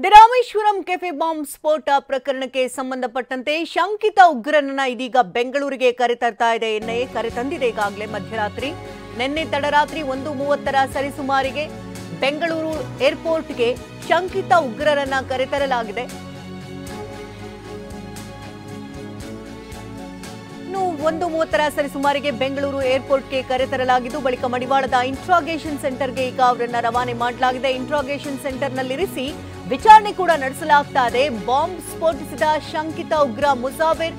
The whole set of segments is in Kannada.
ರಾಮೇಶ್ವರಂ ಕೆಫೆ ಬಾಂಬ್ ಸ್ಫೋಟ ಪ್ರಕರಣಕ್ಕೆ ಸಂಬಂಧಪಟ್ಟಂತೆ ಶಂಕಿತ ಉಗ್ರನನ್ನ ಇದೀಗ ಬೆಂಗಳೂರಿಗೆ ಕರೆತರ್ತಾ ಇದೆ ಎನ್ಐಎ. ಕರೆತಂದಿದೆ ಈಗಾಗಲೇ ಮಧ್ಯರಾತ್ರಿ. ನಿನ್ನೆ ತಡರಾತ್ರಿ 1:30 ಸರಿಸುಮಾರಿಗೆ ಬೆಂಗಳೂರು ಏರ್ಪೋರ್ಟ್ಗೆ ಶಂಕಿತ ಉಗ್ರರನ್ನ ಕರೆತರಲಾಗಿದೆ. 1:30 ಸರಿಸುಮಾರಿಗೆ ಬೆಂಗಳೂರು ಏರ್ಪೋರ್ಟ್ಗೆ ಕರೆತರಲಾಗಿದ್ದು ಬಳಿಕ ಮಡಿವಾಳದ ಇಂಟ್ರಾಗೇಷನ್ ಸೆಂಟರ್ಗೆ ಈಗ ಅವರನ್ನ ರವಾನೆ ಮಾಡಲಾಗಿದೆ. ಇಂಟ್ರಾಗೇಷನ್ ಸೆಂಟರ್ನಲ್ಲಿರಿಸಿ ವಿಚಾರಣೆ ಕೂಡ ನಡೆಸಲಾಗ್ತಾ ಇದೆ. ಬಾಂಬ್ ಸ್ಫೋಟಿಸಿದ ಶಂಕಿತ ಉಗ್ರ ಮುಸಾವಿರ್,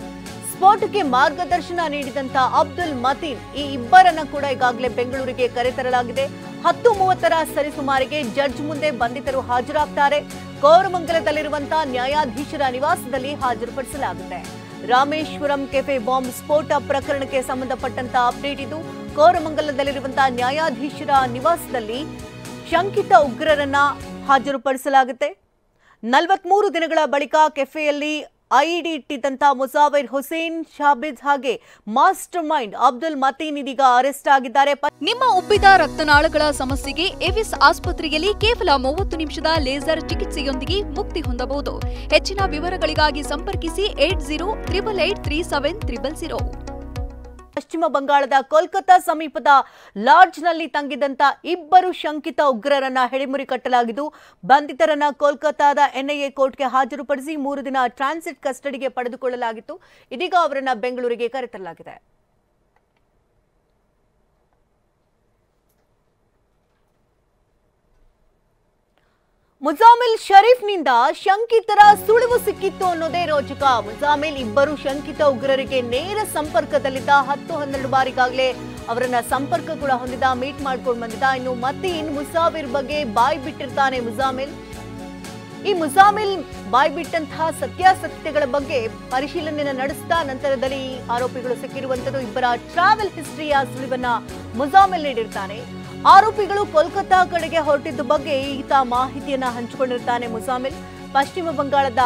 ಸ್ಫೋಟಕ್ಕೆ ಮಾರ್ಗದರ್ಶನ ನೀಡಿದಂತ ಅಬ್ದುಲ್ ಮತೀನ್, ಈ ಇಬ್ಬರನ್ನ ಕೂಡ ಈಗಾಗಲೇ ಬೆಂಗಳೂರಿಗೆ ಕರೆತರಲಾಗಿದೆ. 10:30 ಸರಿಸುಮಾರಿಗೆ ಜಡ್ಜ್ ಮುಂದೆ ಬಂಧಿತರು ಹಾಜರಾಗ್ತಾರೆ. ಕೋರಮಂಗಲದಲ್ಲಿರುವಂತಹ ನ್ಯಾಯಾಧೀಶರ ನಿವಾಸದಲ್ಲಿ ಹಾಜರುಪಡಿಸಲಾಗುತ್ತೆ. ರಾಮೇಶ್ವರಂ ಕೆಫೆ ಬಾಂಬ್ ಸ್ಫೋಟ ಪ್ರಕರಣಕ್ಕೆ ಸಂಬಂಧಪಟ್ಟಂತ ಅಪ್ಡೇಟ್ ಇದು. ಕೋರಮಂಗಲದಲ್ಲಿರುವಂತಹ ನ್ಯಾಯಾಧೀಶರ ನಿವಾಸದಲ್ಲಿ ಶಂಕಿತ ಉಗ್ರರನ್ನ ಹಾಜರುಪಡಿಸಲಾಗುತ್ತೆ. 43 ದಿನಗಳ ಬಳಿಕ ಕೆಫೆಯಲ್ಲಿ ಐಇಡಿ ಇಟ್ಟಿದ್ದಂತ ಮುಸಾವಿರ್ ಹುಸೇನ್ ಶಾಬಿದ್ ಹಾಗೆ ಮಾಸ್ಟರ್ ಮೈಂಡ್ ಅಬ್ದುಲ್ ಮತೀನ್ ಇದೀಗ ಅರೆಸ್ಟ್ ಆಗಿದ್ದಾರೆ. ನಿಮ್ಮ ಉಬ್ಬಿದ ರಕ್ತನಾಳಗಳ ಸಮಸ್ಯೆಗೆ ಎವಿಸ್ ಆಸ್ಪತ್ರೆಯಲ್ಲಿ ಕೇವಲ 30 ನಿಮಿಷದ ಲೇಸರ್ ಚಿಕಿತ್ಸೆಯೊಂದಿಗೆ ಮುಕ್ತಿ ಹೊಂದಬಹುದು. ಹೆಚ್ಚಿನ ವಿವರಗಳಿಗಾಗಿ ಸಂಪರ್ಕಿಸಿ 8088837300. ಪಶ್ಚಿಮ ಬಂಗಾಳದ ಕೋಲ್ಕತ್ತಾ ಸಮೀಪದ ಲಾಡ್ಜ್ನಲ್ಲಿ ತಂಗಿದಂತ ಇಬ್ಬರು ಶಂಕಿತ ಉಗ್ರರನ್ನ ಹೆಡೆಮುರಿ ಕಟ್ಟಲಾಗಿದ್ದು ಬಂಧಿತರನ್ನ ಕೋಲ್ಕತ್ತಾದ ಎನ್ಐಎ ಕೋರ್ಟ್ಗೆ ಹಾಜರುಪಡಿಸಿ 3 ದಿನ ಟ್ರಾನ್ಸಿಟ್ ಕಸ್ಟಡಿಗೆ ಪಡೆದುಕೊಳ್ಳಲಾಗಿತ್ತು. ಇದೀಗ ಅವರನ್ನ ಬೆಂಗಳೂರಿಗೆ ಕರೆತರಲಾಗಿದೆ. ಮುಜಾಮಿಲ್ ಶರೀಫ್ನಿಂದ ಶಂಕಿತರ ಸುಳಿವು ಸಿಕ್ಕಿತ್ತು ಅನ್ನೋದೇ ರೋಚಕ. ಮುಜಾಮಿಲ್ ಇಬ್ಬರು ಶಂಕಿತ ಉಗ್ರರಿಗೆ ನೇರ ಸಂಪರ್ಕದಲ್ಲಿದ್ದ. 10-12 ಬಾರಿಗಾಗಲೇ ಅವರನ್ನ ಸಂಪರ್ಕ ಕೂಡ ಹೊಂದಿದ, ಮೀಟ್ ಮಾಡ್ಕೊಂಡು ಬಂದಿದ್ದ. ಇನ್ನು ಮತೀನ್ ಮುಸಾವಿರ್ ಬಗ್ಗೆ ಬಾಯ್ ಬಿಟ್ಟಿರ್ತಾನೆ ಮುಜಾಮಿಲ್. ಈ ಮುಜಾಮಿಲ್ ಬಾಯ್ ಬಿಟ್ಟಂತಹ ಸತ್ಯಾಸತ್ಯತೆಗಳ ಬಗ್ಗೆ ಪರಿಶೀಲನೆಯನ್ನು ನಡೆಸಿದ ನಂತರದಲ್ಲಿ ಆರೋಪಿಗಳು ಸಿಕ್ಕಿರುವಂತದ್ದು. ಇಬ್ಬರ ಟ್ರಾವೆಲ್ ಹಿಸ್ಟ್ರಿಯ ಸುಳಿವನ್ನ ಮುಜಾಮಿಲ್ ನೀಡಿರ್ತಾನೆ. ಆರೋಪಿಗಳು ಕೋಲ್ಕತ್ತಾ ಕಡೆಗೆ ಹೊರಟಿದ್ದ ಬಗ್ಗೆ ಈತ ಮಾಹಿತಿಯನ್ನ ಹಂಚಿಕೊಂಡಿರ್ತಾನೆ ಮುಜಾಮಿಲ್. ಪಶ್ಚಿಮ ಬಂಗಾಳದ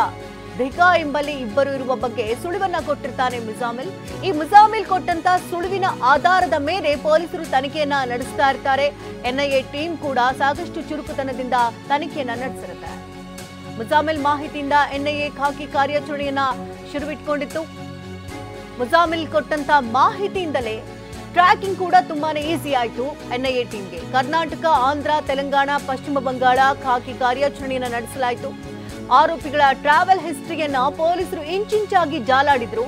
ಧಿಕಾ ಎಂಬಲ್ಲಿ ಇಬ್ಬರು ಇರುವ ಬಗ್ಗೆ ಸುಳಿವನ್ನ ಕೊಟ್ಟಿರ್ತಾನೆ ಮುಜಾಮಿಲ್. ಈ ಮುಜಾಮಿಲ್ ಕೊಟ್ಟಂತ ಸುಳಿವಿನ ಆಧಾರದ ಮೇಲೆ ಪೊಲೀಸರು ತನಿಖೆಯನ್ನ ನಡೆಸ್ತಾ ಇರ್ತಾರೆ. ಎನ್ಐಎ ಟೀಮ್ ಕೂಡ ಸಾಕಷ್ಟು ಚುರುಕುತನದಿಂದ ತನಿಖೆಯನ್ನ ನಡೆಸಿರುತ್ತೆ. ಮುಜಾಮಿಲ್ ಮಾಹಿತಿಯಿಂದ ಎನ್ಐಎ ಖಾಕಿ ಕಾರ್ಯಾಚರಣೆಯನ್ನ ಶುರುವಿಟ್ಕೊಂಡಿತ್ತು. ಮುಜಾಮಿಲ್ ಕೊಟ್ಟಂತ ಮಾಹಿತಿಯಿಂದಲೇ ಟ್ರ್ಯಾಕಿಂಗ್ ಕೂಡ ತುಂಬಾನೇ ಈಸಿ ಆಯಿತು ಎನ್ಐಎ ಟೀಮ್ಗೆ. ಕರ್ನಾಟಕ, ಆಂಧ್ರ, ತೆಲಂಗಾಣ, ಪಶ್ಚಿಮ ಬಂಗಾಳ ಖಾಕಿ ಕಾರ್ಯಾಚರಣೆಯನ್ನ ನಡೆಸಲಾಯಿತು. ಆರೋಪಿಗಳ ಟ್ರಾವೆಲ್ ಹಿಸ್ಟ್ರಿಯನ್ನ ಪೊಲೀಸರು ಇಂಚಿಂಚಾಗಿ ಜಾಲಾಡಿದ್ರು.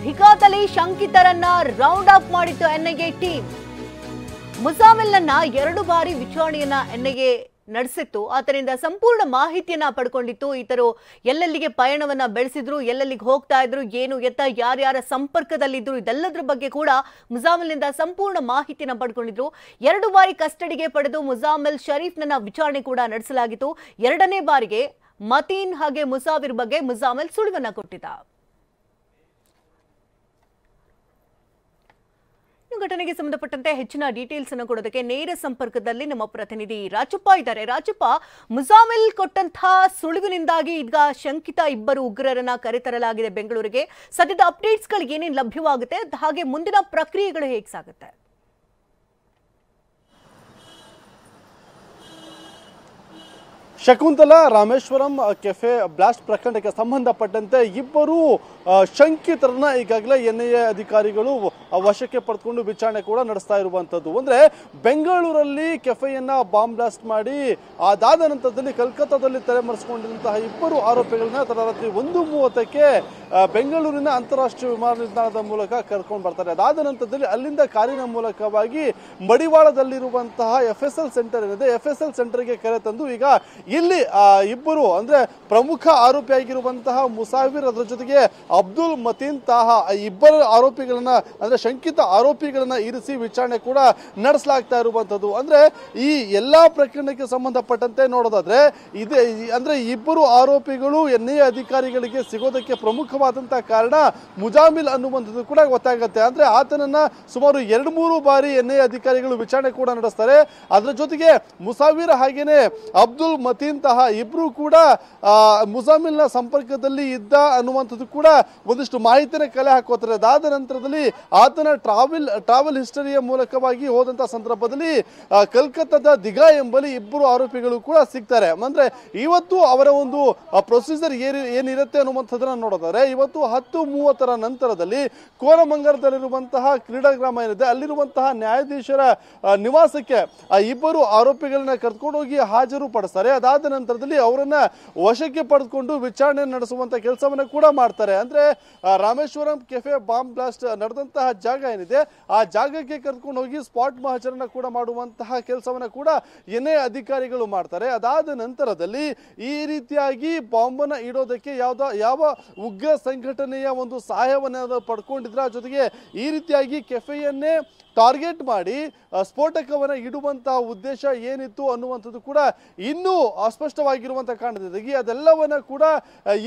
ಧಿಕಾದಲ್ಲಿ ಶಂಕಿತರನ್ನ ರೌಂಡ್ ಅಪ್ ಮಾಡಿತ್ತು ಎನ್ಐಎ ಟೀಮ್. ಮುಜಾಮಿಲ್ನನ್ನ 2 ಬಾರಿ ವಿಚಾರಣೆಯನ್ನ ಎನ್ಐಎ ನಡೆಸಿತ್ತು. ಆತನಿಂದ ಸಂಪೂರ್ಣ ಮಾಹಿತಿಯನ್ನ ಪಡ್ಕೊಂಡಿತ್ತು. ಈತರು ಎಲ್ಲೆಲ್ಲಿಗೆ ಪಯಣವನ್ನ ಬೆಳೆಸಿದ್ರು, ಎಲ್ಲೆಲ್ಲಿಗೆ ಹೋಗ್ತಾ ಇದ್ರು, ಏನು ಎತ್ತ ಯಾರ್ಯಾರ ಸಂಪರ್ಕದಲ್ಲಿದ್ರು, ಇದೆಲ್ಲದರ ಬಗ್ಗೆ ಕೂಡ ಮುಜಾಮಿಲ್ನಿಂದ ಸಂಪೂರ್ಣ ಮಾಹಿತಿಯನ್ನ ಪಡ್ಕೊಂಡಿದ್ರು. 2 ಬಾರಿ ಕಸ್ಟಡಿಗೆ ಪಡೆದು ಮುಜಾಮಿಲ್ ಶರೀಫ್ನನ್ನ ವಿಚಾರಣೆ ಕೂಡ ನಡೆಸಲಾಗಿತ್ತು. 2ನೇ ಬಾರಿಗೆ ಮತೀನ್ ಹಾಗೆ ಮುಸಾವಿರ್ ಬಗ್ಗೆ ಮುಜಾಮಿಲ್ ಸುಳಿವನ್ನ ಕೊಟ್ಟಿದ್ದ. ಘಟನೆಗೆ ಸಂಬಂಧಪಟ್ಟಂತೆ ಹೆಚ್ಚಿನ ಡೀಟೇಲ್ಸ್ ಅನ್ನು ಕೊಡೋದಕ್ಕೆ ನೇರ ಸಂಪರ್ಕದಲ್ಲಿ ನಮ್ಮ ಪ್ರತಿನಿಧಿ ರಾಜಪ್ಪ ಇದ್ದಾರೆ. ರಾಜಪ್ಪ, ಮುಜಾಮಿಲ್ ಕೊಟ್ಟಂತಹ ಸುಳಿವಿನಿಂದಾಗಿ ಈಗ ಶಂಕಿತ ಇಬ್ಬರು ಉಗ್ರರನ್ನ ಕರೆತರಲಾಗಿದೆ ಬೆಂಗಳೂರಿಗೆ. ಸದ್ಯದ ಅಪ್ಡೇಟ್ಸ್ಗಳು ಏನೇನು ಲಭ್ಯವಾಗುತ್ತೆ, ಹಾಗೆ ಮುಂದಿನ ಪ್ರಕ್ರಿಯೆಗಳು ಹೇಗೆ ಸಾಗುತ್ತೆ? ಶಕುಂತಲಾ, ರಾಮೇಶ್ವರಂ ಕೆಫೆ ಬ್ಲಾಸ್ಟ್ ಪ್ರಕರಣಕ್ಕೆ ಸಂಬಂಧಪಟ್ಟಂತೆ ಇಬ್ಬರು ಶಂಕಿತರನ್ನ ಈಗಾಗಲೇ ಎನ್ಐಎ ಅಧಿಕಾರಿಗಳು ವಶಕ್ಕೆ ಪಡೆದುಕೊಂಡು ವಿಚಾರಣೆ ಕೂಡ ನಡೆಸ್ತಾ ಇರುವಂತದ್ದು. ಅಂದ್ರೆ ಬೆಂಗಳೂರಲ್ಲಿ ಕೆಫೆಯನ್ನ ಬಾಂಬ್ ಬ್ಲಾಸ್ಟ್ ಮಾಡಿ ಅದಾದ ನಂತರದಲ್ಲಿ ಕಲ್ಕತ್ತಾದಲ್ಲಿ ತಲೆಮರೆಸಿಕೊಂಡಿರುವಂತಹ ಇಬ್ಬರು ಆರೋಪಿಗಳನ್ನ ತಡರಾತ್ರಿ 1:30ಕ್ಕೆ ಬೆಂಗಳೂರಿನ ಅಂತಾರಾಷ್ಟ್ರೀಯ ವಿಮಾನ ನಿಲ್ದಾಣದ ಮೂಲಕ ಕರ್ಕೊಂಡು ಬರ್ತಾರೆ. ಅದಾದ ನಂತರದಲ್ಲಿ ಅಲ್ಲಿಂದ ಕಾರಿನ ಮೂಲಕವಾಗಿ ಮಡಿವಾಳದಲ್ಲಿರುವಂತಹ FSL ಸೆಂಟರ್ ಏನಿದೆ, FSL ಸೆಂಟರ್ಗೆ ಕರೆತಂದು ಈಗ ಇಲ್ಲಿ ಇಬ್ಬರು ಅಂದ್ರೆ ಪ್ರಮುಖ ಆರೋಪಿಯಾಗಿರುವಂತಹ ಮುಸಾವಿರ್, ಅದರ ಜೊತೆಗೆ ಅಬ್ದುಲ್ ಮತೀನ್ ತಾಹಾ, ಇಬ್ಬರು ಆರೋಪಿಗಳನ್ನ ಅಂದ್ರೆ ಶಂಕಿತ ಆರೋಪಿಗಳನ್ನ ಇರಿಸಿ ವಿಚಾರಣೆ ಕೂಡ ನಡೆಸಲಾಗ್ತಾ ಇರುವಂತದ್ದು. ಅಂದ್ರೆ ಈ ಎಲ್ಲಾ ಪ್ರಕರಣಕ್ಕೆ ಸಂಬಂಧಪಟ್ಟಂತೆ ನೋಡೋದಾದ್ರೆ ಇದೆ ಅಂದ್ರೆ ಇಬ್ಬರು ಆರೋಪಿಗಳು ಎನ್ಐಎ ಅಧಿಕಾರಿಗಳಿಗೆ ಸಿಗೋದಕ್ಕೆ ಪ್ರಮುಖವಾದಂತಹ ಕಾರಣ ಮುಜಾಮಿಲ್ ಅನ್ನುವಂಥದ್ದು ಕೂಡ ಗೊತ್ತಾಗುತ್ತೆ. ಅಂದ್ರೆ ಆತನನ್ನ ಸುಮಾರು 2-3 ಬಾರಿ ಎನ್ಐಎ ಅಧಿಕಾರಿಗಳು ವಿಚಾರಣೆ ಕೂಡ ನಡೆಸ್ತಾರೆ. ಅದರ ಜೊತೆಗೆ ಮುಸಾವಿರ್ ಹಾಗೇನೆ ಅಬ್ದುಲ್ ಮತೀನ್ ತಾಹಾ ಇಬ್ರು ಕೂಡ ಮುಜಾಮಿಲ್ ನ ಸಂಪರ್ಕದಲ್ಲಿ ಇದ್ದ ಅನ್ನುವಂಥದ್ದು ಕೂಡ ಒಂದಿಷ್ಟು ಮಾಹಿತಿನ ಕಲೆ ಹಾಕೋತಾರೆ. ಅದಾದ ನಂತರದಲ್ಲಿ ಆತನ ಟ್ರಾವೆಲ್ ಹಿಸ್ಟರಿಯ ಮೂಲಕವಾಗಿ ಹೋದಂತ ಸಂದರ್ಭದಲ್ಲಿ ಕಲ್ಕತ್ತಾದ ದಿಘಾ ಎಂಬಲ್ಲಿ ಇಬ್ಬರು ಆರೋಪಿಗಳು ಕೂಡ ಸಿಗ್ತಾರೆ. ಅಂದ್ರೆ ಇವತ್ತು ಅವರ ಒಂದು ಪ್ರೊಸೀಜರ್ ಏನಿರುತ್ತೆ ಅನ್ನುವಂಥದ್ದನ್ನ ನೋಡೋದಾದ್ರೆ ಇವತ್ತು 10:30 ನಂತರದಲ್ಲಿ ಕೋರಮಂಗಲದಲ್ಲಿರುವಂತಹ ಕ್ರೀಡಾಗ್ರಾಮ ಏನಿದೆ ಅಲ್ಲಿರುವಂತಹ ನ್ಯಾಯಾಧೀಶರ ನಿವಾಸಕ್ಕೆ ಆ ಇಬ್ಬರು ಆರೋಪಿಗಳನ್ನ ಕರ್ಕೊಂಡು ಹೋಗಿ ಹಾಜರು ಪಡಿಸ್ತಾರೆ. ಅದಾದ ನಂತರದಲ್ಲಿ ಅವರನ್ನ ವಶಕ್ಕೆ ಪಡೆದುಕೊಂಡು ವಿಚಾರಣೆ ನಡೆಸುವಂತ ಕೆಲಸವನ್ನ ಕೂಡ ಮಾಡ್ತಾರೆ. ಅಂದ್ರೆ ರಾಮೇಶ್ವರಂ ಕೆಫೆ ಬಾಂಬ್ ಬ್ಲಾಸ್ಟ್ ನಡೆದಂತಹ ಜಾಗ ಏನಿದೆ ಆ ಜಾಗಕ್ಕೆ ಕರ್ಕೊಂಡು ಹೋಗಿ ಸ್ಪಾಟ್ ಮಹಜರನ್ನ ಕೂಡ ಮಾಡುವಂತಹ ಕೆಲಸವನ್ನ ಕೂಡ ಎನ್ಐಎ ಅಧಿಕಾರಿಗಳು ಮಾಡ್ತಾರೆ. ಅದಾದ ನಂತರದಲ್ಲಿ ಈ ರೀತಿಯಾಗಿ ಬಾಂಬನ್ನ ಇಡೋದಕ್ಕೆ ಯಾವ ಉಗ್ರ ಸಂಘಟನೆಯ ಒಂದು ಸಹಾಯವನ್ನ ಪಡ್ಕೊಂಡಿದ್ರ, ಜೊತೆಗೆ ಈ ರೀತಿಯಾಗಿ ಕೆಫೆಯನ್ನೇ ಟಾರ್ಗೆಟ್ ಮಾಡಿ ಸ್ಫೋಟಕವನ್ನ ಇಡುವಂತಹ ಉದ್ದೇಶ ಏನಿತ್ತು ಅನ್ನುವಂಥದ್ದು ಕೂಡ ಇನ್ನೂ ಅಸ್ಪಷ್ಟವಾಗಿರುವಂತಹ ಕಾರಣದಿಂದಾಗಿ ಅದೆಲ್ಲವನ್ನ ಕೂಡ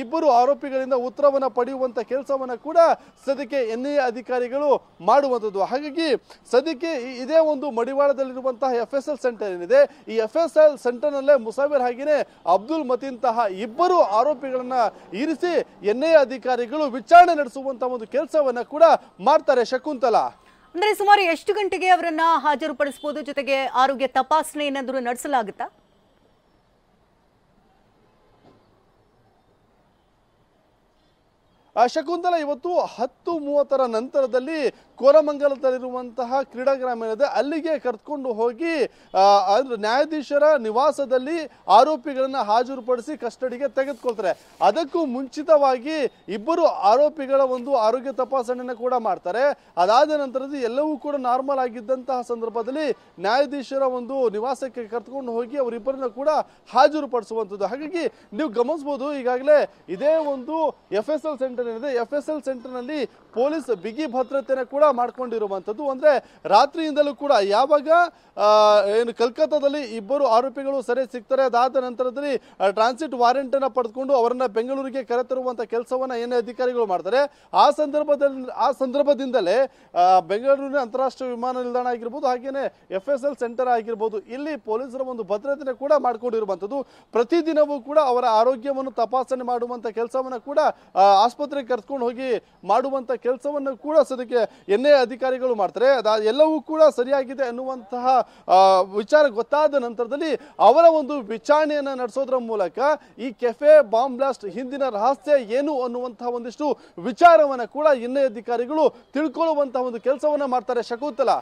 ಇಬ್ಬರು ಆರೋಪಿಗಳಿಂದ ಉತ್ತರವನ್ನ ಪಡೆಯುವಂತ ಕೆಲಸವನ್ನ ಕೂಡ ಸದ್ಯಕ್ಕೆ ಎನ್ಐಎ ಅಧಿಕಾರಿಗಳು ಮಾಡುವಂಥದ್ದು. ಹಾಗಾಗಿ ಸದ್ಯಕ್ಕೆ ಇದೇ ಒಂದು ಮಡಿವಾಳದಲ್ಲಿರುವಂತಹ FSL ಸೆಂಟರ್ ಏನಿದೆ ಈ FSL ಸೆಂಟರ್ ನಲ್ಲೇ ಮುಸಾವಿರ್ ಹಾಗೇನೆ ಅಬ್ದುಲ್ ಮತೀನ್ತಹ ಇಬ್ಬರು ಆರೋಪಿಗಳನ್ನ ಇರಿಸಿ ಎನ್ಐಎ ಅಧಿಕಾರಿಗಳು ವಿಚಾರಣೆ ನಡೆಸುವಂತಹ ಒಂದು ಕೆಲಸವನ್ನ ಕೂಡ ಮಾಡ್ತಾರೆ. ಶಕುಂತಲಾ, ಅಂದ್ರೆ ಸುಮಾರು ಎಷ್ಟು ಗಂಟೆಗೆ ಅವರನ್ನ ಹಾಜರುಪಡಿಸಬಹುದು? ಜೊತೆಗೆ ಆರೋಗ್ಯ ತಪಾಸಣೆ ಏನಾದರೂ ನಡೆಸಲಾಗುತ್ತಾ? ಶಕುಂತಲಾ, ಇವತ್ತು 10:30 ನಂತರದಲ್ಲಿ ಕೋರಮಂಗಲದಲ್ಲಿರುವಂತಹ ಕ್ರೀಡಾಗ್ರಾಮ ಏನಿದೆ ಅಲ್ಲಿಗೆ ಕರ್ಕೊಂಡು ಹೋಗಿ ನ್ಯಾಯಾಧೀಶರ ನಿವಾಸದಲ್ಲಿ ಆರೋಪಿಗಳನ್ನ ಹಾಜರುಪಡಿಸಿ ಕಸ್ಟಡಿಗೆ ತೆಗೆದುಕೊಳ್ತಾರೆ. ಅದಕ್ಕೂ ಮುಂಚಿತವಾಗಿ ಇಬ್ಬರು ಆರೋಪಿಗಳ ಒಂದು ಆರೋಗ್ಯ ತಪಾಸಣೆಯನ್ನು ಕೂಡ ಮಾಡ್ತಾರೆ. ಅದಾದ ನಂತರದಲ್ಲಿ ಎಲ್ಲವೂ ಕೂಡ ನಾರ್ಮಲ್ ಆಗಿದ್ದಂತಹ ಸಂದರ್ಭದಲ್ಲಿ ನ್ಯಾಯಾಧೀಶರ ಒಂದು ನಿವಾಸಕ್ಕೆ ಕರ್ಕೊಂಡು ಹೋಗಿ ಅವರಿಬ್ಬರನ್ನ ಕೂಡ ಹಾಜರುಪಡಿಸುವಂಥದ್ದು. ಹಾಗಾಗಿ ನೀವು ಗಮನಿಸಬಹುದು, ಈಗಾಗಲೇ ಇದೇ ಒಂದು FSL ಸೆಂಟರ್ ಏನಿದೆ FSL ಸೆಂಟರ್ ನಲ್ಲಿ ಪೊಲೀಸ್ ಬಿಗಿ ಭದ್ರತೆಯನ್ನು ಕೂಡ ಮಾಡ್ಕೊಂಡಿರುವಂಥದ್ದು. ಅಂದ್ರೆ ರಾತ್ರಿಯಿಂದಲೂ ಕೂಡ ಯಾವಾಗ ಏನು ಕಲ್ಕತ್ತಾದಲ್ಲಿ ಇಬ್ಬರು ಆರೋಪಿಗಳು ಸೆರೆ ಸಿಗ್ತಾರೆ, ಅದಾದ ನಂತರದಲ್ಲಿ ಟ್ರಾನ್ಸಿಟ್ ವಾರೆಂಟ್ ಅನ್ನ ಪಡೆದುಕೊಂಡು ಅವರನ್ನ ಬೆಂಗಳೂರಿಗೆ ಕರೆತರುವಂತ ಕೆಲಸವನ್ನ ಏನೇ ಅಧಿಕಾರಿಗಳು ಮಾಡ್ತಾರೆ. ಆ ಸಂದರ್ಭದಿಂದಲೇ ಬೆಂಗಳೂರಿನ ಅಂತಾರಾಷ್ಟ್ರೀಯ ವಿಮಾನ ನಿಲ್ದಾಣ ಆಗಿರ್ಬೋದು, ಹಾಗೇನೆ FSL ಸೆಂಟರ್ ಆಗಿರ್ಬೋದು, ಇಲ್ಲಿ ಪೊಲೀಸರ ಒಂದು ಭದ್ರತೆ ಕೂಡ ಮಾಡ್ಕೊಂಡಿರುವಂಥದ್ದು. ಪ್ರತಿದಿನವೂ ಕೂಡ ಅವರ ಆರೋಗ್ಯವನ್ನು ತಪಾಸಣೆ ಮಾಡುವಂತ ಕೆಲಸವನ್ನ ಕೂಡ ಆಸ್ಪತ್ರೆಗೆ ಕರ್ಕೊಂಡು ಹೋಗಿ ಮಾಡುವಂತ ಕೆಲಸವನ್ನು ಕೂಡ ಸದ್ಯಕ್ಕೆ ಎನ್ಐಎ ಅಧಿಕಾರಿಗಳು ಮಾಡ್ತಾರೆ. ಎಲ್ಲವೂ ಕೂಡ ಸರಿಯಾಗಿದೆ ಅನ್ನುವಂತಹ ವಿಚಾರ ಗೊತ್ತಾದ ನಂತರದಲ್ಲಿ ಅವರ ಒಂದು ವಿಚಾರಣೆಯನ್ನ ನಡೆಸೋದ್ರ ಮೂಲಕ ಈ ಕೆಫೆ ಬಾಂಬ್ ಬ್ಲಾಸ್ಟ್ ಹಿಂದಿನ ರಹಸ್ಯ ಏನು ಅನ್ನುವಂತಹ ಒಂದಿಷ್ಟು ವಿಚಾರವನ್ನ ಕೂಡ ಎನ್ಐಎ ಅಧಿಕಾರಿಗಳು ತಿಳ್ಕೊಳ್ಳುವಂತಹ ಒಂದು ಕೆಲಸವನ್ನ ಮಾಡ್ತಾರೆ. ಶಕುಂತಲಾ,